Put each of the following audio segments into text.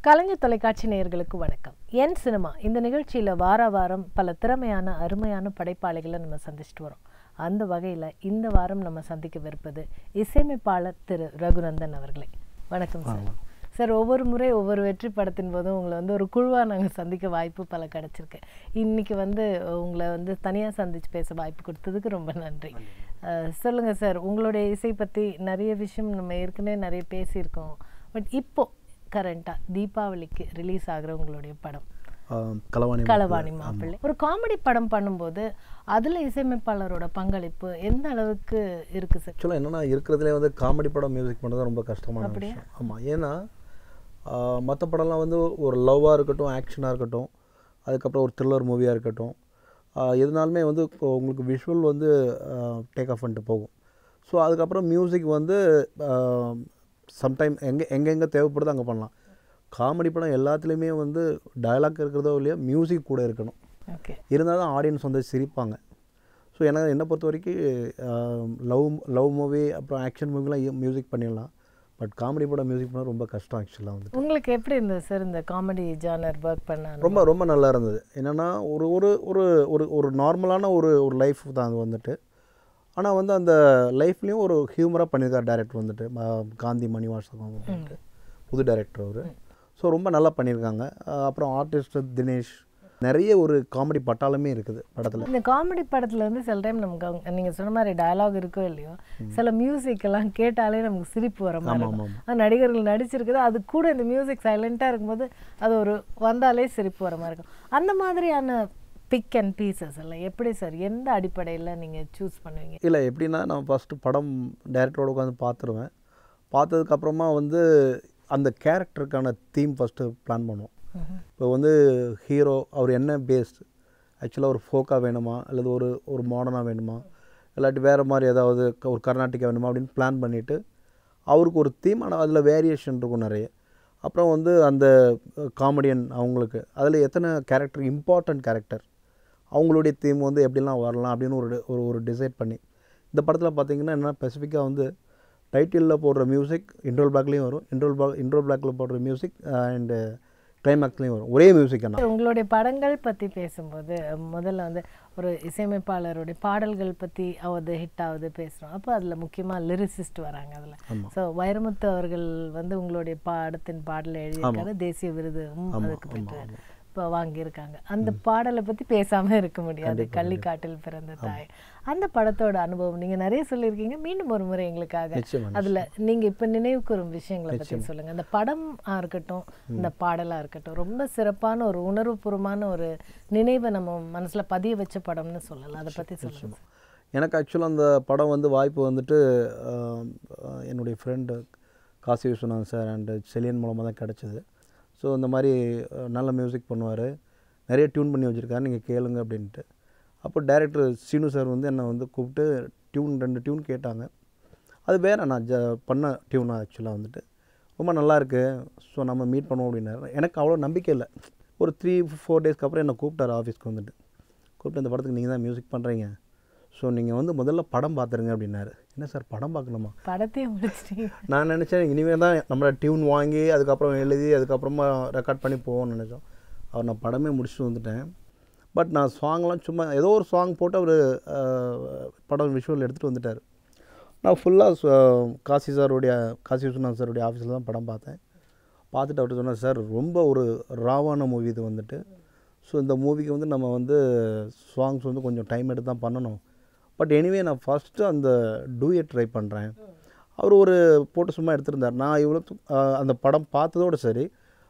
கலைஞர் தொலைக்காட்சி நேயர்களுக்கு வணக்கம். என் சினிமா இந்த நிகழ்ச்சியில் வார வாரம் பல திறமையான அருமையான படைப்பாளிகளை நம்ம சந்திச்சுட்டு வரோம். அந்த வகையில் இந்த வாரம் நம்ம சந்திக்கவிருப்பது இசையமைப்பாளர் திரு ரகுநந்தன் அவர்களே. வணக்கம் சார். சார், ஒவ்வொரு முறை ஒவ்வொரு வெற்றி படத்தின் போதும் உங்களை ஒரு குழுவாக நாங்கள் சந்திக்க வாய்ப்பு பல கிடச்சிருக்கு. இன்றைக்கி உங்களை தனியாக சந்தித்து பேச வாய்ப்பு கொடுத்ததுக்கு ரொம்ப நன்றி. சொல்லுங்கள் சார், உங்களுடைய இசை பற்றி நிறைய விஷயம் நம்ம ஏற்கனவே நிறைய பேசியிருக்கோம். பட் இப்போது கரண்டாக தீபாவளிக்கு ரிலீஸ் ஆகிற உங்களுடைய படம் களவாணி மாப்பிள்ளை ஒரு காமெடி படம் பண்ணும்போது அதில் இசையமைப்பாளரோட பங்களிப்பு எந்த அளவுக்கு இருக்குது சார்? ஆக்சுவலாக என்னென்னா இருக்கிறதுலே காமெடி படம் மியூசிக் பண்ணுறது ரொம்ப கஷ்டமான விஷயம். ஆமாம், ஏன்னா மற்ற படம்லாம் ஒரு லவ்வாக இருக்கட்டும், ஆக்ஷனாக இருக்கட்டும், அதுக்கப்புறம் ஒரு த்ரில்லர் மூவியாக இருக்கட்டும், எதுனாலுமே உங்களுக்கு விஷுவல் டேக் ஆஃப் பண்ணிட்டு போகும். ஸோ அதுக்கப்புறம் மியூசிக் சம்டைம் எங்கெங்கே தேவைப்படுதோ அங்கே பண்ணலாம். காமெடி படம் எல்லாத்துலேயுமே டயலாக் இருக்கிறதோ இல்லையோ மியூசிக் கூட இருக்கணும். இருந்தால் தான் ஆடியன்ஸ் சிரிப்பாங்க. ஸோ என்னை பொறுத்த வரைக்கும் லவ் மூவி அப்புறம் ஆக்ஷன் மூவிலாம் மியூசிக் பண்ணிடலாம். பட் காமெடி படம் மியூசிக் பண்ண ரொம்ப கஷ்டம். ஆக்சுவலாக உங்களுக்கு எப்படி இருந்தது சார் இந்த காமெடி ஜானர் ஒர்க் பண்ண? ரொம்ப ரொம்ப நல்லா இருந்தது. என்னென்னா ஒரு ஒரு ஒரு ஒரு ஒரு நார்மலான ஒரு லைஃப் தான் அது ஆனால் அந்த லைஃப்லேயும் ஒரு ஹியூமராக பண்ணியிருக்கார் டேரக்டர் காந்தி மணிவாசகம் அப்படின்ட்டு புது டேரக்டர் அவர். ஸோ ரொம்ப நல்லா பண்ணியிருக்காங்க. அப்புறம் ஆர்டிஸ்ட் தினேஷ், நிறைய ஒரு காமெடி பட்டாளமே இருக்குது படத்தில். இந்த காமெடி படத்தில் சில டைம் நமக்கு நீங்கள் சொன்ன மாதிரி டயலாக் இருக்கோ இல்லையோ, சில மியூசிக் எல்லாம் கேட்டாலே நமக்கு சிரிப்பு வர மாதிரி நடிகர்கள் நடிச்சிருக்குது. அது கூட இந்த மியூசிக் சைலண்ட்டாக இருக்கும்போது அது வந்தாலே சிரிப்பு வர மாதிரி இருக்கும். அந்த மாதிரியான பிக் அண்ட் பீசஸ் எல்லாம் எப்படி சார், எந்த அடிப்படையில் நீங்கள் சூஸ் பண்ணுவீங்க? இல்லை, எப்படின்னா நான் ஃபஸ்ட்டு படம் டைரக்டரோட உட்காந்து பார்த்துருவேன். பார்த்ததுக்கப்புறமா அந்த கேரக்டருக்கான தீம் ஃபஸ்ட்டு பிளான் பண்ணுவோம். இப்போ ஹீரோ அவர் என்ன பேஸ்ட், ஆக்சுவலாக ஒரு ஃபோக்காக வேணுமா அல்லது ஒரு மாடர்னாக வேணுமா இல்லாட்டி வேறு மாதிரி ஏதாவது ஒரு கர்நாடிகா வேணுமா அப்படின்னு பிளான் பண்ணிவிட்டு அவருக்கு ஒரு தீம், ஆனால் அதில் வேரியேஷன் இருக்கும் நிறைய. அப்புறம் அந்த காமெடியன் அவங்களுக்கு அதில் எத்தனை கேரக்டர் இம்பார்ட்டண்ட் கேரக்டர் அவங்களுடைய தீம் எப்படிலாம் வரலாம் அப்படின்னு ஒரு டிசைட் பண்ணி இந்த படத்தில் பார்த்தீங்கன்னா என்ன ஸ்பெசிஃபிக்காக டைட்டிலில் போடுற மியூசிக் இன்ட்ரோல் பிளாக்லேயும் வரும், இன்ட்ரோல் பிளாக்கில் போடுற மியூசிக் அண்டு கிளைமேக்ஸ்லேயும் வரும், ஒரே மியூசிக். என்ன உங்களுடைய படங்கள் பற்றி பேசும்போது முதல்ல ஒரு இசையமைப்பாளருடைய பாடல்கள் பற்றி ஹிட் ஆகுது பேசுகிறோம். அப்போ அதில் முக்கியமாக லிரிசிஸ்ட் வராங்க. அதில் ஸோ வைரமுத்து அவர்கள் உங்களுடைய படத்தின் பாடலை எழுதியிருக்காரு, தேசிய விருதும் அதுக்கு பெற்றார், இப்போ வாங்கியிருக்காங்க. அந்த பாடலை பற்றி பேசாமல் இருக்க முடியாது. கள்ளிக்காட்டில் பிறந்த தாய், அந்த படத்தோட அனுபவம் நீங்கள் நிறைய சொல்லியிருக்கீங்க. மீண்டும் ஒரு முறை எங்களுக்காக அதில் நீங்கள் இப்போ நினைவு கூறும் விஷயங்களை பற்றி சொல்லுங்கள். அந்த படமாக இருக்கட்டும், இந்த பாடலாக இருக்கட்டும், ரொம்ப சிறப்பான ஒரு உணர்வுபூர்வமான ஒரு நினைவை நம்ம மனசில் பதிய வச்ச படம்னு சொல்லலாம். அதை பற்றி சொல்லுங்கள். எனக்கு ஆக்சுவலாக அந்த படம் வாய்ப்பு என்னுடைய friend Kasi Viswanathan sir and Selian மூலமாக தான் கிடச்சிது. ஸோ இந்த மாதிரி நல்ல மியூசிக் பண்ணுவார், நிறைய டியூன் பண்ணி வச்சுருக்காரு, நீங்கள் கேளுங்க அப்படின்ட்டு. அப்போ டைரக்டர் சீனு சார் என்னை கூப்பிட்டு 2 டியூன் கேட்டாங்க. அது வேறு நான் பண்ண டியூனாக ஆக்சுவலாக ரொம்ப நல்லாயிருக்கு, ஸோ நம்ம மீட் பண்ணுவோம் அப்படின்னாரு. எனக்கு அவ்வளோ நம்பிக்கை இல்லை. ஒரு 3-4 டேஸ்க்கு அப்புறம் என்னை கூப்பிட்டார் ஆஃபீஸ்க்கு கூப்பிட்டு இந்த படத்துக்கு நீங்கள் தான் மியூசிக் பண்ணுறீங்க, ஸோ நீங்கள் முதல்ல படம் பார்த்துருங்க அப்படின்னாரு. என்ன சார் படம் பார்க்கணுமா? படத்தையும் முடிச்சிட்டீங்க? நான் நினச்சேன் இனிமேல் தான் நம்மளை டியூன் வாங்கி அதுக்கப்புறம் எழுதி அதுக்கப்புறமா ரெக்கார்ட் பண்ணி போவோம்னு நினச்சோம். நான் படமே முடிச்சுட்டு வந்துட்டேன். பட் நான் சாங்லாம் சும்மா ஏதோ ஒரு சாங் போட்டு அவர் படம் விஷுவல் எடுத்துகிட்டு வந்துட்டார். நான் ஃபுல்லாக காசி விஸ்வநாத் சாருடைய ஆஃபீஸில் தான் படம் பார்த்தேன். பார்த்துட்டு அவர்கிட்ட சொன்னார், சார் ரொம்ப ஒரு ராவான மூவி இது ஸோ இந்த மூவிக்கு நம்ம சாங்ஸ் கொஞ்சம் டைம் எடுத்து தான் பண்ணணும். பட் எனிவே நான் ஃபஸ்ட்டு அந்த டூயட் ட்ரை பண்ணுறேன். அவர் போட்டு சும்மா எடுத்திருந்தார். நான் இவ்வளோ அந்த படம் பார்த்ததோடு சரி,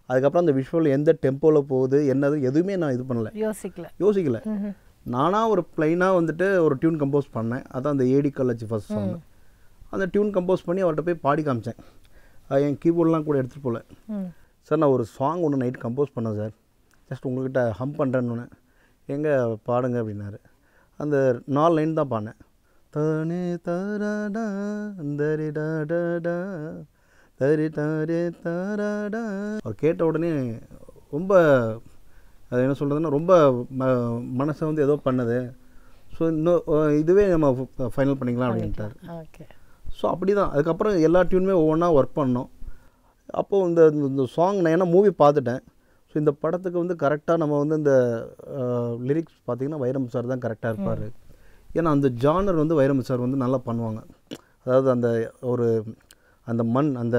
அதுக்கப்புறம் அந்த விஷுவல் எந்த டெம்போவில் போகுது என்னது எதுவுமே நான் இது பண்ணலை, யோசிக்கலை. நானாக ஒரு ப்ளைனாக ஒரு டியூன் கம்போஸ் பண்ணேன். அதான் அந்த ஏடி கல்லச்சி ஃபஸ்ட் சாங். அந்த டியூன் கம்போஸ் பண்ணி அவர்கிட்ட போய் பாடி காமிச்சேன். என் கீபோர்டெலாம் கூட எடுத்துகிட்டு போகல. சார் நான் ஒரு சாங் ஒன்று நைட் கம்போஸ் பண்ணேன் சார், ஜஸ்ட் உங்கள்கிட்ட ஹம் பண்ணுறேன்னு. எங்கே பாடுங்க அப்படின்னாரு. அந்த 4 லைன் தான் பாடினேன். தானே தாராடா தரிடாடா தரி தாரே தாராடா. அவர் கேட்ட உடனே ரொம்ப அது என்ன சொல்கிறதுன்னா ரொம்ப மனசை ஏதோ பண்ணுது. ஸோ இன்னும் இதுவே நம்ம ஃபைனல் பண்ணிக்கலாம் அப்படின்ட்டார். ஸோ அப்படி தான் அதுக்கப்புறம் எல்லா டியூனுமே ஒவ்வொன்றா ஒர்க் பண்ணோம். அப்போது இந்த சாங் நான் ஏன்னா மூவி பார்த்துட்டேன். ஸோ இந்த படத்துக்கு வந்து கரெக்டாக நம்ம வந்து இந்த லிரிக்ஸ் பார்த்திங்கன்னா வைரம் சார் தான் கரெக்டாக இருப்பார். ஏன்னா அந்த ஜானர் வந்து வைரம் சார் வந்து நல்லா பண்ணுவாங்க. அதாவது அந்த மண், அந்த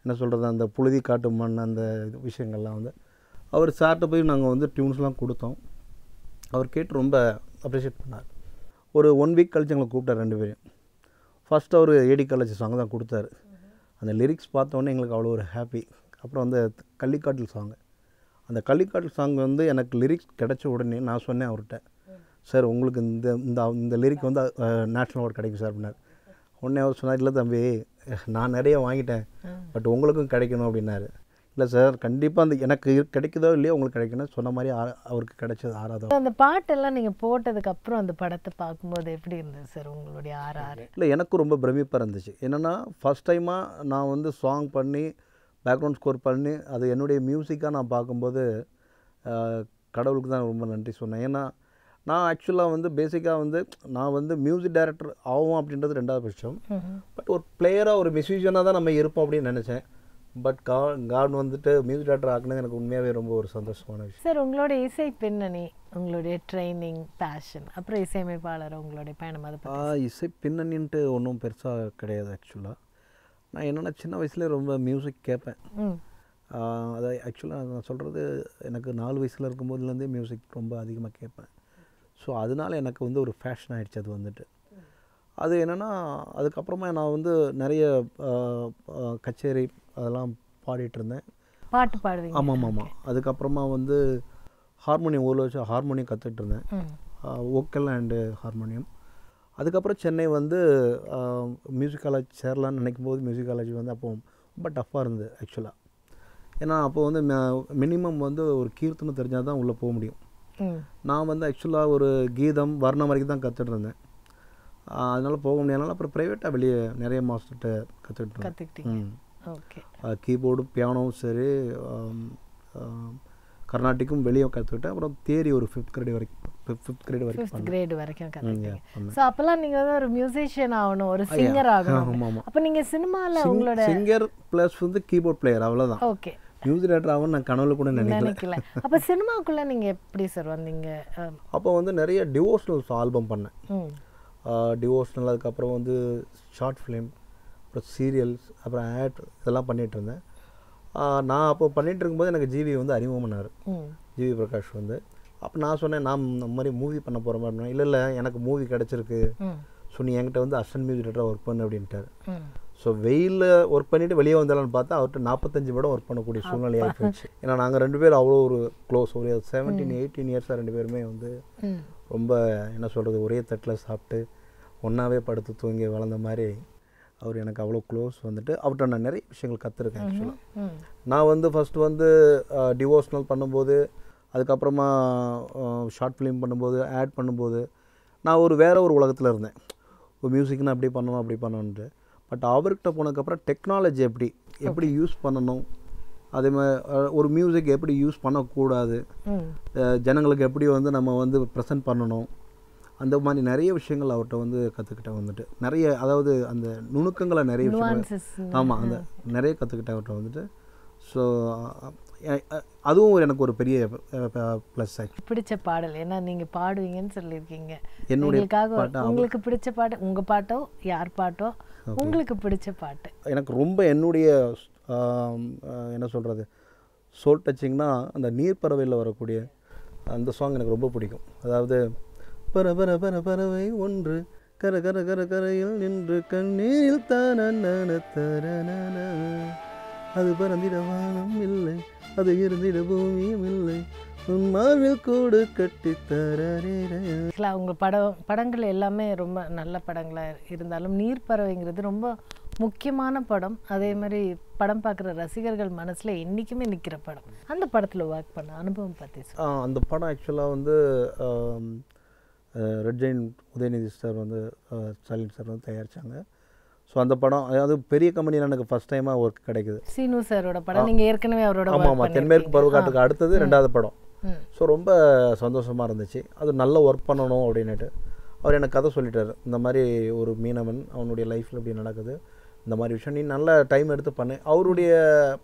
என்ன சொல்கிறது, அந்த புழுதி காட்டு மண், அந்த விஷயங்கள்லாம் வந்து அவர் சார்கிட்ட போய் நாங்கள் வந்து டியூன்ஸ்லாம் கொடுத்தோம். அவர் கேட்டு ரொம்ப அப்ரிஷியேட் பண்ணார். ஒரு 1 வீக் கழிச்சு எங்களை கூப்பிட்டார் 2 பேரையும். ஃபஸ்ட்டு அவர் ஏடி காலேஜ் சாங் தான் கொடுத்தாரு. அந்த லிரிக்ஸ் பார்த்தோன்னே எங்களுக்கு அவ்வளோ ஒரு ஹாப்பி. அப்புறம் அந்த கள்ளிக்காட்டில் சாங்கு, அந்த கள்ளிக்காட்டில் சாங் வந்து எனக்கு லிரிக்ஸ் கிடச்ச உடனே நான் சொன்னேன் அவர்கிட்ட, சார் உங்களுக்கு இந்த லிரிக் வந்து நேஷ்னல் அவார்டு கிடைக்கும் சார் அப்படின்னார். உடனே அவர் சொன்னார், இல்லை தம்பி நான் நிறைய வாங்கிட்டேன், பட் உங்களுக்கும் கிடைக்கணும் அப்படின்னாரு. இல்லை சார் கண்டிப்பாக அந்த எனக்கு கிடைக்குதோ இல்லையோ உங்களுக்கு கிடைக்கணும் சொன்ன மாதிரி அவருக்கு கிடைச்சது ஆறாவது. அந்த பாட்டெல்லாம் நீங்கள் போட்டதுக்கப்புறம் அந்த படத்தை பார்க்கும்போது எப்படி இருந்தது சார் உங்களுடைய ஆர்ஆர்? இல்லை எனக்கும் ரொம்ப பிரமிப்பாக இருந்துச்சு. என்னென்னா ஃபஸ்ட் டைமாக நான் வந்து சாங் பண்ணி பேக்ரவுண்ட் ஸ்கோர் பண்ணி அது என்னுடைய மியூசிக்காக நான் பார்க்கும்போது கடவுளுக்கு தான் ரொம்ப நன்றி சொன்னேன். ஏன்னா நான் ஆக்சுவலாக வந்து பேசிக்காக வந்து நான் வந்து மியூசிக் டைரக்டர் ஆகும் அப்படின்றது 2வது பட்சம். பட் ஒரு பிளேயராக ஒரு மியூசிஷியனாக தான் நம்ம இருப்போம் அப்படின்னு நினச்சேன். பட் காட் வந்துட்டு மியூசிக் டைரக்டர் ஆக்குனது எனக்கு உண்மையாகவே ரொம்ப ஒரு சந்தோஷமான விஷயம். சார் உங்களோட இசை பின்னணி, உங்களுடைய ட்ரைனிங், பேஷன், அப்புறம் இசையமைப்பாளர் உங்களுடைய பயணம் அதை பற்றி? இசை பின்னணின்ட்டு ஒன்றும் பெருசாக கிடையாது. ஆக்சுவலாக நான் என்னென்னா சின்ன வயசுலேயே ரொம்ப மியூசிக் கேட்பேன். அதை ஆக்சுவலாக நான் சொல்கிறது எனக்கு 4 வயசில் இருக்கும்போதுலேருந்தே மியூசிக் ரொம்ப அதிகமாக கேட்பேன். ஸோ அதனால் எனக்கு வந்து ஒரு ஃபேஷன் ஆகிடுச்சு அது வந்துட்டு. அது என்னென்னா அதுக்கப்புறமா நான் வந்து நிறைய கச்சேரி அதெல்லாம் பாடிட்டு இருந்தேன். பாட்டு பாடுவீங்க? ஆமாம். அதுக்கப்புறமா வந்து ஹார்மோனியம் 1 வருஷம் ஹார்மோனியம் கற்றுட்டு இருந்தேன், வோக்கல் அண்டு ஹார்மோனியம். அதுக்கப்புறம் சென்னை வந்து மியூசிக் காலேஜ் சேரலான்னு நினைக்கும் போது மியூசிக் காலேஜ் வந்து அப்போ ரொம்ப டஃப்பாக இருந்தது ஆக்சுவலாக. ஏன்னா அப்போ வந்து மினிமம் வந்து ஒரு கீர்த்தனை தெரிஞ்சால் தான் உள்ளே போக முடியும். நான் வந்து ஆக்சுவலாக ஒரு கீதம் வர்ணம் வரைக்கும் தான் கற்றுட்டு இருந்தேன். அதனால் போக முடியாதனால அப்புறம் ப்ரைவேட்டாக வெளியே நிறைய மாஸ்டர்கிட்ட கற்றுக்கிட்டேன். ஓகே. கீபோர்டும் பியானோவும் சரி கர்நாட்டிக்கும் வெளியே கற்றுக்கிட்டேன். அப்புறம் தியரி ஒரு 5th கிரேட் வரைக்கும் கற்றுக்கிட்டீங்க. ஸோ அப்போல்லாம் நீங்கள் வந்து ஒரு மியூசிஷியன் ஆகணும், ஒரு சிங்கர் ஆகணும். ஆமாம். அப்போ நீங்கள் சினிமாவில் உங்களோட சிங்கர் ப்ளஸ் வந்து கீபோர்ட் பிளேயர் அவ்வளோதான். ஓகே. மியூசிக் டைரக்டர் ஆகும் நான் கனவுல கூட நினைக்கல. அப்போ சினிமாவுக்குள்ளே நீங்கள் எப்படி சார் வந்தீங்க? அப்போ வந்து நிறைய டிவோஷனல்ஸ் ஆல்பம் பண்ணேன். டிவோஷனல், அதுக்கப்புறம் வந்து ஷார்ட் ஃபிலிம், அப்புறம் சீரியல்ஸ், அப்புறம் ஆட் இதெல்லாம் பண்ணிகிட்டு இருந்தேன். நான் அப்போ பண்ணிகிட்டு இருக்கும்போது எனக்கு ஜிவி வந்து அறிமுகம் பண்ணார், ஜிவி பிரகாஷ் வந்து. அப்போ நான் சொன்னேன் நான் இந்த மாதிரி மூவி பண்ண போகிற மாதிரி. இல்லை எனக்கு மூவி கிடச்சிருக்கு, ஸோ நீ என்கிட்ட வந்து அசிஸ்டன்ட் மியூசிக் டைரக்டராக ஒர்க் பண்ணு அப்படின்ட்டார். ஸோ வெயிலில் ஒர்க் பண்ணிவிட்டு வெளியே வந்தாலான்னு பார்த்தா அவர்கிட்ட 45 படம் ஒர்க் பண்ணக்கூடிய சூழ்நிலையாக போயிடுச்சு. ஏன்னா நாங்கள் 2 பேரும் அவ்வளோ ஒரு க்ளோஸ், ஒரு 17-18 இயர்ஸாக 2 பேருமே வந்து ரொம்ப என்ன சொல்கிறது ஒரே தட்டில் சாப்பிட்டு ஒன்றாவே படுத்து தூங்கி வளர்ந்த மாதிரி அவர் எனக்கு அவ்வளோ க்ளோஸ் வந்துட்டு. அவர்கிட்ட நான் நிறைய விஷயங்கள் கற்றுருக்கேன். ஆக்சுவலாக நான் வந்து ஃபஸ்ட்டு வந்து டிவோஷனல் பண்ணும்போது, அதுக்கப்புறமா ஷார்ட் ஃபிலிம் பண்ணும்போது, ஆட் பண்ணும்போது நான் வேறு ஒரு உலகத்தில் இருந்தேன். ஒரு மியூசிக்னா அப்படி பண்ணணும் அப்படி பண்ணணுன்ட்டு. பட் அவர்கிட்ட போனதுக்கப்புறம் டெக்னாலஜி எப்படி யூஸ் பண்ணணும், அதே மாதிரி ஒரு மியூசிக் எப்படி யூஸ் பண்ணக்கூடாது, ஜனங்களுக்கு எப்படி வந்து நம்ம வந்து ப்ரெசென்ட் பண்ணணும், அந்த மாதிரி நிறைய விஷயங்கள் அவர்கிட்ட வந்து கற்றுக்கிட்டேன் வந்துட்டு. நிறைய அதாவது அந்த நுணுக்கங்களை நிறைய விஷயங்கள் ஆமாம் அந்த நிறைய கற்றுக்கிட்டேன் அவர்கிட்ட வந்துட்டு. ஸோ அதுவும் எனக்கு ஒரு பெரிய ப்ளஸ் ஆச்சு. பிடிச்ச பாடல் ஏன்னா நீங்கள் பாடுவீங்கன்னு சொல்லியிருக்கீங்க, என்னுடையக்காக உங்களுக்கு பிடிச்ச பாட்டு, உங்கள் பாட்டோ யார் பாட்டோ உங்களுக்கு பிடிச்ச பாட்டு? எனக்கு ரொம்ப என்னுடைய என்ன சொல்கிறது சோல் டச்சிங்னா அந்த நீர்ப்பறவையில் வரக்கூடிய அந்த சாங் எனக்கு ரொம்ப பிடிக்கும். அதாவது பரபர பர பறவை ஒன்று கர கர கர கரையில் நின்று கண்ணீரில் தான தரன, அது பறந்திட வானம் இல்லை, அது இருந்திட பூமியும் இல்லை, உன் மார்பில் கூடு கட்டி தர. உங்கள் படங்கள் எல்லாமே ரொம்ப நல்ல படங்களாக இருந்தாலும் நீர்ப்பறவைங்கிறது ரொம்ப முக்கியமான படம். அதே மாதிரி படம் பார்க்குற ரசிகர்கள் மனசில் என்றைக்குமே நிற்கிற படம். அந்த படத்தில் ஒர்க் பண்ண அனுபவம் பற்றி அந்த படம் ஆக்சுவலாக வந்து ரெட் ஜெயின்ட் உதயநிதி சார் வந்து ஸ்டாலின் சார் வந்து தயாரித்தாங்க. ஸோ அந்த படம் அதாவது பெரிய கம்பெனியில் எனக்கு ஃபஸ்ட் டைமாக ஒர்க் கிடைக்குது. சீனு சாரோட படம் நீங்கள் ஏற்கனவே அவரோட ஆமாம் தென்மேற்கு பருவக்காட்டுக்கு அடுத்தது 2வது படம். ஸோ ரொம்ப சந்தோஷமாக இருந்துச்சு. அது நல்ல ஒர்க் பண்ணணும் அப்படின்னுட்டு அவர் எனக்கு கதை சொல்லிட்டார். இந்த மாதிரி ஒரு மீனவன் அவனுடைய லைஃப்பில் இப்படி நடக்குது, இந்த மாதிரி விஷயம் நீ நல்ல டைம் எடுத்து பண்ணு. அவருடைய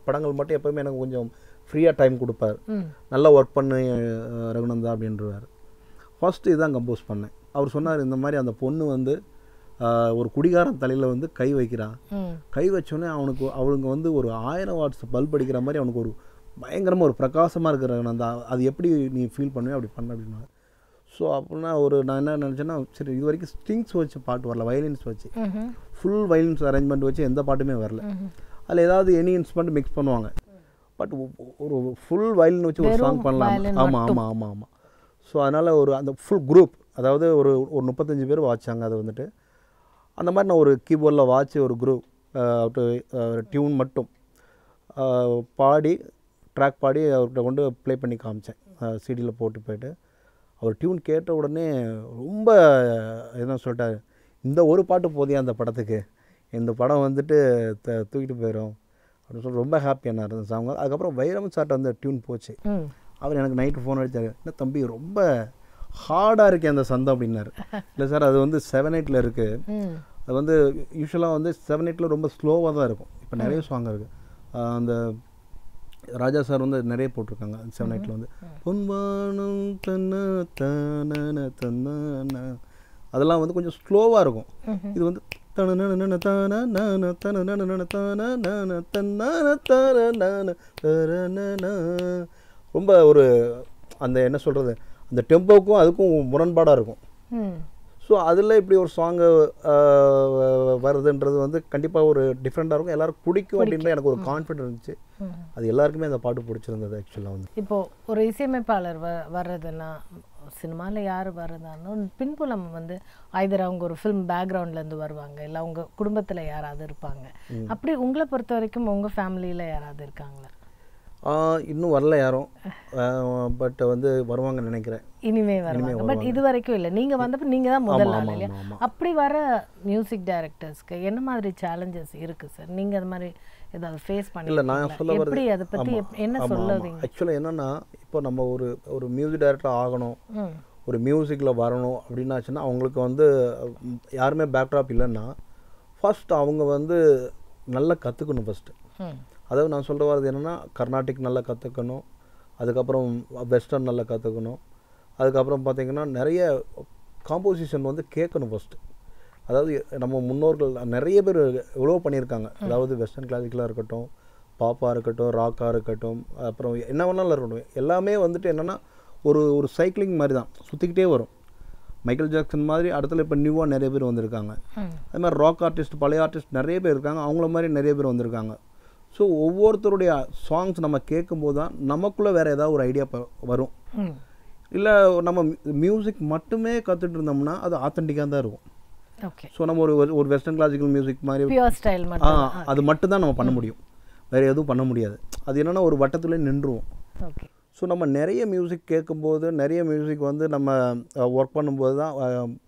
படங்கள் மட்டும் எப்போவுமே எனக்கு கொஞ்சம் ஃப்ரீயாக டைம் கொடுப்பார். நல்லா ஒர்க் பண்ணு ரகுநந்தா அப்படின்றவார். ஃபஸ்ட்டு இதுதான் கம்போஸ் பண்ணேன். அவர் சொன்னார் இந்த மாதிரி அந்த பொண்ணு வந்து ஒரு குடிகாரன் தலையில் வந்து கை வைக்கிறான். கை வச்சோடனே அவனுக்கு வந்து ஒரு 1000 வாட்ஸ் பல்ப் அடிக்கிற மாதிரி அவனுக்கு ஒரு பயங்கரமாக ஒரு பிரகாசமாக இருக்கிற அந்த அது எப்படி நீ ஃபீல் பண்ணுவே அப்படி பண்ண அப்படின்னா. ஸோ அப்படின்னா நான் என்ன நினச்சேன்னா, சரி இது வரைக்கும் ஸ்ட்ரிங்ஸ் வச்சு பாட்டு வரல, வயலின்ஸ் வச்சு ஃபுல் வயலின்ஸ் அரேஞ்ச்மெண்ட் வச்சு எந்த பாட்டுமே வரல. அதில் ஏதாவது எனி இன்ஸ்ட்ருமெண்ட் மிக்ஸ் பண்ணுவாங்க. பட் ஒரு ஃபுல் வயலின் வச்சு ஒரு சாங் பண்ணலாம். ஆமாம் ஆமாம் ஆமாம் ஆமாம். ஸோ அதனால் அந்த ஃபுல் குரூப், அதாவது ஒரு 35 பேர் வாட்சாங்க. அது வந்துட்டு அந்த மாதிரி நான் ஒரு கீபோர்டில் வாட்சி ஒரு குரூப் டியூன் மட்டும் பாடி ட்ராக் பாடி அவர்கிட்ட கொண்டு ப்ளே பண்ணி காமிச்சேன். சிடியில் போயிட்டு அவர் டியூன் கேட்ட உடனே ரொம்ப என்ன சொல்லிட்டாரு, இந்த ஒரு பாட்டு போதியா அந்த படத்துக்கு, இந்த படம் வந்துட்டு தூக்கிட்டு போயிடும் அப்படின்னு சொல்லி ரொம்ப ஹாப்பியாக இருந்த சாங். அதுக்கப்புறம் வைரமுத்து சார்ட்ட வந்து டியூன் போச்சு. அவர் எனக்கு நைட்டு ஃபோன் அடித்தார், என்ன தம்பி ரொம்ப ஹார்டாக இருக்கே அந்த சந்தம் அப்படின்னாரு. இல்லை சார் அது வந்து 7/8 இருக்குது. அது வந்து யூஸ்வலாக வந்து 7/8 ரொம்ப ஸ்லோவாக தான் இருக்கும். இப்போ நிறைய சாங் இருக்குது. அந்த ராஜா சார் வந்து நிறைய போட்டிருக்காங்க 7/8 வந்து பொன்வானம் தன்ன தான தன்ன, அதெல்லாம் வந்து கொஞ்சம் ஸ்லோவாக இருக்கும். இது வந்து ரொம்ப ஒரு அந்த என்ன சொல்கிறது, அந்த டெம்போவுக்கும் அதுக்கும் முரண்பாடாக இருக்கும். ஸோ அதில் இப்படி ஒரு சாங்கு வருதுன்றது வந்து கண்டிப்பாக ஒரு டிஃப்ரெண்ட்டாக இருக்கும், எல்லாருக்கும் பிடிக்கும் அப்படின்ற எனக்கு ஒரு கான்ஃபிடென்ட் இருந்துச்சு. அது எல்லாருக்குமே அந்த பாட்டு பிடிச்சிருந்தது ஆக்சுவலாக வந்து. இப்போது ஒரு இசையமைப்பாளர் வர்றதுன்னா, சினிமாவில் யார் வர்றதாலும் பின்புலம் வந்து ஐதர் அவங்க ஒரு ஃபிலிம் பேக்ரவுண்ட்லேருந்து வருவாங்க, இல்லை அவங்க குடும்பத்தில் யாராவது இருப்பாங்க. அப்படி உங்களை பொறுத்த வரைக்கும் உங்கள் ஃபேமிலியில் யாராவது இருக்காங்களா? இன்னும் வரல யாரும், பட் வந்து வருவாங்கன்னு நினைக்கிறேன். இனிமே வருவாங்க. பட் இது வரைக்கும் இல்லை, நீங்கள் வந்தப்போ நீங்கள் தான் முதல் ஆள் இல்லையா? அப்படி வர மியூசிக் டைரக்டர்ஸ்க்கு என்ன மாதிரி சேலஞ்சஸ் இருக்குது சார்? நீங்கள் அது மாதிரி ஏதாவது ஃபேஸ் பண்ணி இல்லை நான் சொல்ல எப்படி அதை பற்றி என்ன சொல்லுவீங்க? ஆக்சுவலாக என்னென்னா, இப்போ நம்ம ஒரு மியூசிக் டைரக்டர் ஆகணும், ஒரு மியூசிக்கில் வரணும் அப்படின்னாச்சுன்னா அவங்களுக்கு வந்து யாருமே பேக்ட்ராப் இல்லைன்னா ஃபர்ஸ்ட் அவங்க வந்து நல்லா கற்றுக்கணும். ஃபஸ்ட்டு அதாவது நான் சொல்கிற வரது என்னென்னா, கர்நாடிக் நல்லா கற்றுக்கணும், அதுக்கப்புறம் வெஸ்டர்ன் நல்லா கற்றுக்கணும், அதுக்கப்புறம் பார்த்திங்கன்னா நிறைய காம்போசிஷன் வந்து கேட்கணும் ஃபஸ்ட்டு. அதாவது நம்ம முன்னோர்கள் நிறைய பேர் எவ்வளோ பண்ணியிருக்காங்க. அதாவது வெஸ்டர்ன் கிளாசிக்கலாக இருக்கட்டும், பாப்பாக இருக்கட்டும், ராக்காக இருக்கட்டும், அப்புறம் என்ன வேணாலும் இருக்கட்டும், எல்லாமே வந்துட்டு என்னென்னா ஒரு சைக்கிளிங் மாதிரி தான், சுற்றிக்கிட்டே வரும். மைக்கேல் ஜாக்சன் மாதிரி இடத்துல இப்போ நியூவாக நிறைய பேர் வந்திருக்காங்க. அது மாதிரி ராக் ஆர்டிஸ்ட், பழைய ஆர்டிஸ்ட் நிறைய பேர் இருக்காங்க, அவங்கள மாதிரி நிறைய பேர் வந்திருக்காங்க. ஸோ ஒவ்வொருத்தருடைய சாங்ஸ் நம்ம கேட்கும்போது தான் நமக்குள்ளே வேறு ஏதாவது ஒரு ஐடியா வரும். இல்லை நம்ம மியூசிக் மட்டுமே கற்றுட்டு இருந்தோம்னா அது ஆத்தென்டிக்காக தான் இருக்கும். ஸோ நம்ம ஒரு வெஸ்டர்ன் கிளாசிக்கல் மியூசிக் மாதிரி அது மட்டும்தான் நம்ம பண்ண முடியும், வேறு எதுவும் பண்ண முடியாது. அது என்னென்னா ஒரு வட்டத்துலேயே நின்றுவோம். ஸோ நம்ம நிறைய மியூசிக் கேட்கும்போது, நிறைய மியூசிக் வந்து நம்ம ஒர்க் பண்ணும்போது தான்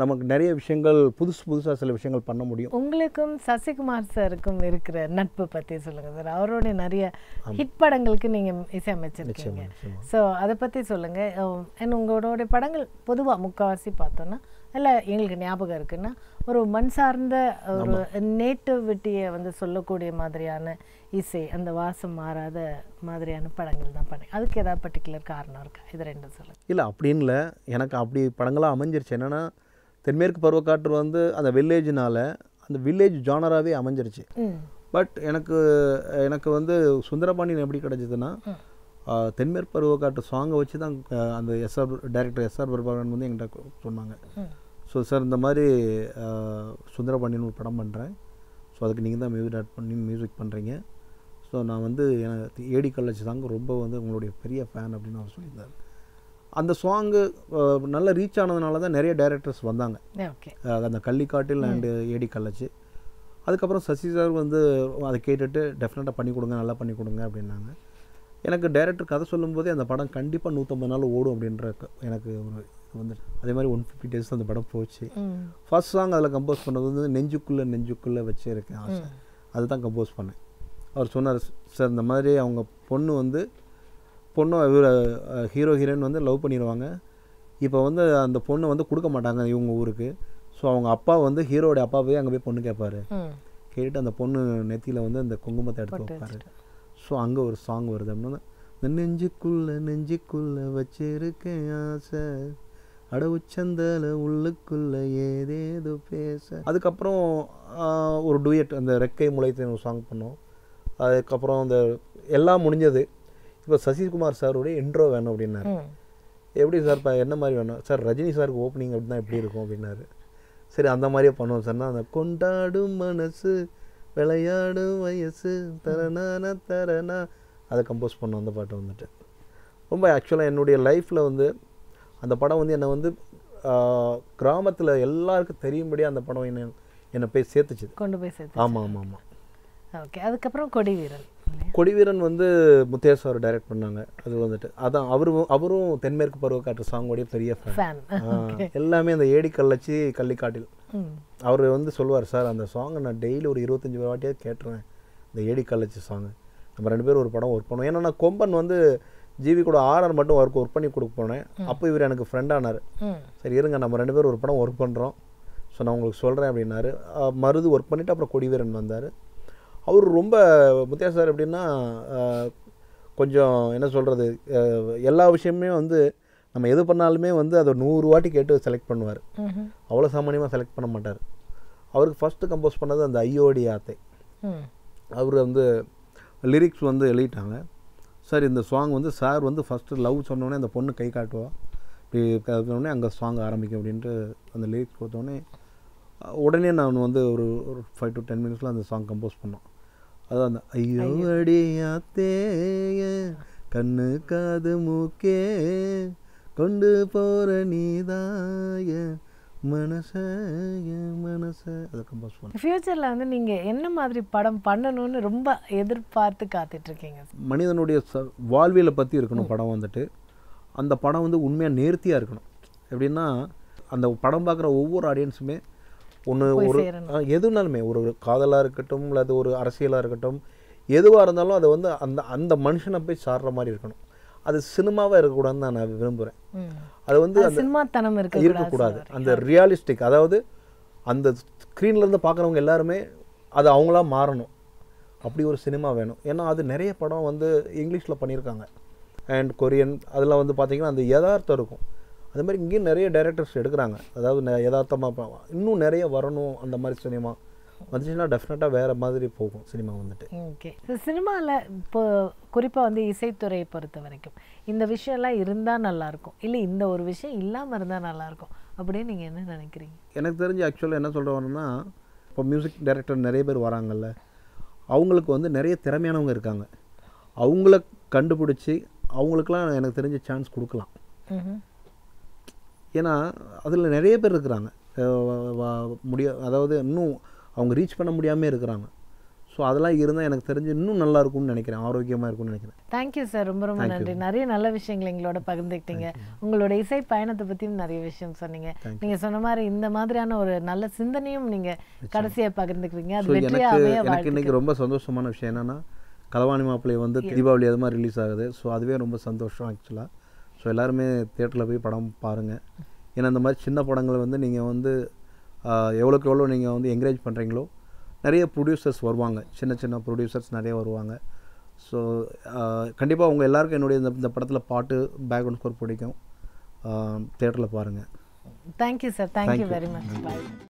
நமக்கு நிறைய விஷயங்கள் புதுசாக சில விஷயங்கள் பண்ண முடியும். உங்களுக்கும் சசிகுமார் சாருக்கும் இருக்கிற நட்பு பற்றி சொல்லுங்கள் சார். அவருடைய நிறைய ஹிட் படங்களுக்கு நீங்கள் இசையமைச்சிருக்கீங்க. ஸோ அதை பற்றி சொல்லுங்கள். ஏன்னா உங்களோடைய படங்கள் பொதுவாக முக்கால்வாசி பார்த்தோன்னா இல்லை எங்களுக்கு ஞாபகம் இருக்குன்னா ஒரு மண் சார்ந்த ஒரு நேட்டிவிட்டியை வந்து சொல்லக்கூடிய மாதிரியான இசை, அந்த வாசம் மாறாத மாதிரியான படங்கள் தான் பண்ணி. அதுக்கு ஏதாவது பர்டிகுலர் காரணம் இருக்கா? இது ரெண்டும் சொல்லுங்கள். இல்லை அப்படின்னு இல்லை, எனக்கு அப்படி படங்களாக அமைஞ்சிருச்சு. என்னென்னா தென்மேற்கு பருவக்காற்று வந்து அந்த வில்லேஜ்னால அந்த வில்லேஜ் ஜானராகவே அமைஞ்சிருச்சு. பட் எனக்கு வந்து சுந்தரபாண்டியன் எப்படி கிடச்சிதுன்னா, தென்மேற்கு பருவக்காற்று சாங்கை வச்சு தான் அந்த டைரக்டர் எஸ்ஆர் பிரபாகரன் வந்து என்கிட்ட சொன்னாங்க. ஸோ சார் இந்த மாதிரி சுந்தரபாண்டியன் ஒரு படம் பண்ணுறேன், ஸோ அதுக்கு நீங்கள் தான் மியூசிக் பண்ணுறீங்க, ஸோ நான் வந்து எனக்கு ஏடி கல்லச்சி சாங் ரொம்ப வந்து உங்களுடைய பெரிய ஃபேன் அப்படின்னு அவர் சொல்லியிருந்தார். அந்த சாங்கு நல்லா ரீச் ஆனதுனால தான் நிறைய டைரக்டர்ஸ் வந்தாங்க. அந்த கள்ளிக்காட்டில் அண்டு ஏடி கல்லச்சி. அதுக்கப்புறம் சசி சார் வந்து அதை கேட்டுட்டு டெஃபினட்டாக பண்ணி கொடுங்க, நல்லா பண்ணி கொடுங்க அப்படின்னாங்க. எனக்கு டைரக்டர் கதை சொல்லும்போதே அந்த படம் கண்டிப்பாக 150 நாள் ஓடும் அப்படின்ற எனக்கு ஒரு வந்து அதே மாதிரி 150 days அந்த படம் போச்சு. ஃபர்ஸ்ட் சாங் அதில் கம்போஸ் பண்ணது வந்து நெஞ்சுக்குள்ளே வச்சு இருக்கேன் ஆசை, அதுதான் கம்போஸ் பண்ணேன். அவர் சொன்னார், சார் இந்த மாதிரி அவங்க பொண்ணு ஹீரோ ஹீரோயின் வந்து லவ் பண்ணிடுவாங்க, இப்போ வந்து அந்த பொண்ணு வந்து கொடுக்க மாட்டாங்க இவங்க ஊருக்கு. ஸோ அவங்க அப்பா வந்து ஹீரோடைய அப்பா போய் அங்கே போய் பொண்ணு கேட்பாரு, கேட்டு அந்த பொண்ணு நெத்தியில் வந்து அந்த குங்குமத்தை எடுத்து வைப்பாரு. ஸோ அங்கே ஒரு சாங் வருது அப்படின்னா, இந்த நெஞ்சுக்குள்ளே வச்சிருக்கேன் ஆசை, அட உச்சந்தால உள்ளுக்குள்ளே ஏதேதோ பேச. அதுக்கப்புறம் ஒரு டூயட் அந்த ரெக்கை முளைத்தேன் ஒரு சாங் பண்ணோம். அதுக்கப்புறம் அந்த எல்லாம் முடிஞ்சது. இப்போ சசிகுமார் சாருடைய இன்ட்ரோ வேணும் அப்படின்னாரு. எப்படி சார் இப்போ என்ன மாதிரி வேணும் சார்? ரஜினி சாருக்கு ஓப்பனிங் அப்படின்னா எப்படி இருக்கும் அப்படின்னாரு. சரி அந்த மாதிரியே பண்ணுவோம் சார்னா, அந்த கொண்டாடும் மனசு விளையாடும் வயசு தரனா அதை கம்போஸ் பண்ணோம். அந்த பாட்டை வந்துட்டு ரொம்ப ஆக்சுவலாக என்னுடைய லைஃப்பில் வந்து அந்த படம் வந்து என்னை வந்து கிராமத்தில் எல்லாருக்கும் தெரியும்படியாக அந்த படம் என்னை போய் சேர்த்துச்சு, கொண்டு போய் சேர்த்து. ஆமாம் ஆமாம் ஆமாம். ஓகே, அதுக்கப்புறம் கொடிவீரன். கொடிவீரன் வந்து முத்தையா சார் டைரக்ட் பண்ணாங்க. அது வந்துட்டு அதான் அவரும் தென்மேற்கு பருவக்காற்று சாங்கோடைய பெரிய ஃபேன். எல்லாமே அந்த ஏடி கள்ளச்சி கள்ளிக்காட்டில் அவர் வந்து சொல்லுவார், சார் அந்த சாங்கை நான் டெய்லி ஒரு 25 வாட்டியாக கேட்டுருவேன், இந்த ஏடி கள்ளச்சி சாங்கு. நம்ம 2 பேரும் ஒரு படம் ஒர்க் பண்ணுவோம். ஏன்னா நான் கொம்பன் வந்து ஜிவி கூட ஆர்ஆர் மட்டும் ஒர்க் பண்ணி கொடுக்க போனேன். அப்போ இவர் எனக்கு ஃப்ரெண்டானார். சரி இருங்க நம்ம 2 பேரும் ஒரு படம் ஒர்க் பண்ணுறோம், ஸோ நான் உங்களுக்கு சொல்கிறேன் அப்படின்னாரு. மருது ஒர்க் பண்ணிவிட்டு அப்புறம் கொடிவீரன் வந்தார். அவர் ரொம்ப முத்தையா சார் எப்படின்னா கொஞ்சம் என்ன சொல்கிறது, எல்லா விஷயமே வந்து நம்ம எது பண்ணாலுமே வந்து அதை 100 வாட்டி கேட்டு செலக்ட் பண்ணுவார். அவ்வளோ சாமானியமாக செலக்ட் பண்ண மாட்டார். அவருக்கு ஃபஸ்ட்டு கம்போஸ் பண்ணது அந்த ஐயோடி ஆத்தை. அவர் வந்து லிரிக்ஸ் வந்து எழுதிட்டாங்க. சார் இந்த சாங் வந்து சார் வந்து ஃபஸ்ட்டு லவ் சொன்னோடனே அந்த பொண்ணு கை காட்டுவா, இப்படி சொன்னோடனே அங்கே சாங் ஆரம்பிக்கும் அப்படின்ட்டு அந்த லிரிக்ஸ் கொடுத்தோடனே உடனே நான் வந்து ஒரு 5 to 10 minutes அந்த சாங் கம்போஸ் பண்ணோம். அதான் அந்த ஐயோ அடியாத்தே கண்ணு காது மூக்கே கொண்டு போகிற நீதாய மனசை அதை கம்போஸ் பண்ணோம். ஃப்யூச்சரில் வந்து நீங்கள் என்ன மாதிரி படம் பண்ணணும்னு ரொம்ப எதிர்பார்த்து காத்துட்ருக்கீங்க? மனிதனுடைய வாழ்வியலை பற்றி இருக்கணும் படம் வந்துட்டு. அந்த படம் வந்து உண்மையாக நேர்த்தியாக இருக்கணும். எப்படின்னா அந்த படம் பார்க்குற ஒவ்வொரு ஆடியன்ஸுமே ஒன்று ஒரு எதுனாலுமே ஒரு காதலாக இருக்கட்டும், இல்லை அது ஒரு அரசியலாக இருக்கட்டும், எதுவாக இருந்தாலும் அதை வந்து அந்த மனுஷனை போய் சாடுற மாதிரி இருக்கணும். அது சினிமாவாக இருக்கக்கூடாதுன்னு தான் நான் விரும்புகிறேன். அது வந்து சினிமாத்தனம் இருக்கக்கூடாது. அந்த ரியலிஸ்டிக், அதாவது அந்த ஸ்க்ரீன்லேருந்து பார்க்குறவங்க எல்லாருமே அது அவங்களா மாறணும். அப்படி ஒரு சினிமா வேணும். ஏன்னா அது நிறைய படம் வந்து இங்கிலீஷில் பண்ணியிருக்காங்க அண்ட் கொரியன், அதெல்லாம் வந்து பார்த்திங்கன்னா அந்த யதார்த்தம் இருக்கும். அது மாதிரி இங்கேயும் நிறைய டைரக்டர்ஸ் எடுக்கிறாங்க. அதாவது யதார்த்தமாக இன்னும் நிறைய வரணும். அந்த மாதிரி சினிமா வந்துச்சுன்னா டெஃபினட்டாக வேறு மாதிரி போகும் சினிமா வந்துட்டு. ஓகே, ஸோ சினிமாவில் இப்போ குறிப்பாக வந்து இசைத்துறையை பொறுத்த வரைக்கும் இந்த விஷயம்லாம் இருந்தால் நல்லாயிருக்கும், இல்லை இந்த ஒரு விஷயம் இல்லாமல் இருந்தால் நல்லாயிருக்கும் அப்படின்னு நீங்கள் என்ன நினைக்கிறீங்க? எனக்கு தெரிஞ்சு ஆக்சுவலாக என்ன சொல்கிறேன்னா, இப்போ மியூசிக் டைரக்டர் நிறைய பேர் வராங்கல்ல, அவங்களுக்கு வந்து நிறைய திறமையானவங்க இருக்காங்க. அவங்கள கண்டுபிடிச்சி அவங்களுக்கெல்லாம் எனக்கு தெரிஞ்ச சான்ஸ் கொடுக்கலாம். ஏன்னா அதில் நிறைய பேர் இருக்கிறாங்க அதாவது இன்னும் அவங்க ரீச் பண்ண முடியாமல் இருக்கிறாங்க. ஸோ அதெல்லாம் இருந்தால் எனக்கு தெரிஞ்சு இன்னும் நல்லா இருக்கும்னு நினைக்கிறேன், ஆரோக்கியமாக இருக்கும்னு நினைக்கிறேன். தேங்க்யூ சார், ரொம்ப ரொம்ப நன்றி. நிறைய நல்ல விஷயங்கள் எங்களோட பகிர்ந்துக்கிட்டீங்க. உங்களோட இசை பயணத்தை பற்றியும் நிறைய விஷயம் சொன்னீங்க. நீங்கள் சொன்ன மாதிரி இந்த மாதிரியான ஒரு நல்ல சிந்தனையும் நீங்கள் கடைசியாக பகிர்ந்துக்கிறீங்க. அது எனக்கு இன்றைக்கி ரொம்ப சந்தோஷமான விஷயம் என்னென்னா, களவாணி மாப்பிள்ளை வந்து தீபாவளி அது மாதிரி ரிலீஸ் ஆகுது. ஸோ அதுவே ரொம்ப சந்தோஷம் ஆக்சுவலாக. ஸோ எல்லாருமே தியேட்டரில் போய் படம் பாருங்கள். ஏன்னா இந்த மாதிரி சின்ன படங்கள் வந்து நீங்கள் வந்து எவ்வளோக்கு எவ்வளோ நீங்கள் வந்து என்கரேஜ் பண்ணுறீங்களோ நிறைய ப்ரொடியூசர்ஸ் வருவாங்க, சின்ன சின்ன ப்ரொடியூசர்ஸ் நிறைய வருவாங்க. ஸோ கண்டிப்பாக உங்கள் எல்லாருக்கும் என்னுடைய இந்த படத்தில் பாட்டு பேக்ரவுண்ட் ஸ்கோர் பிடிக்கும். தியேட்டரில் பாருங்கள். Thank you sir, thank you very much. பாய்.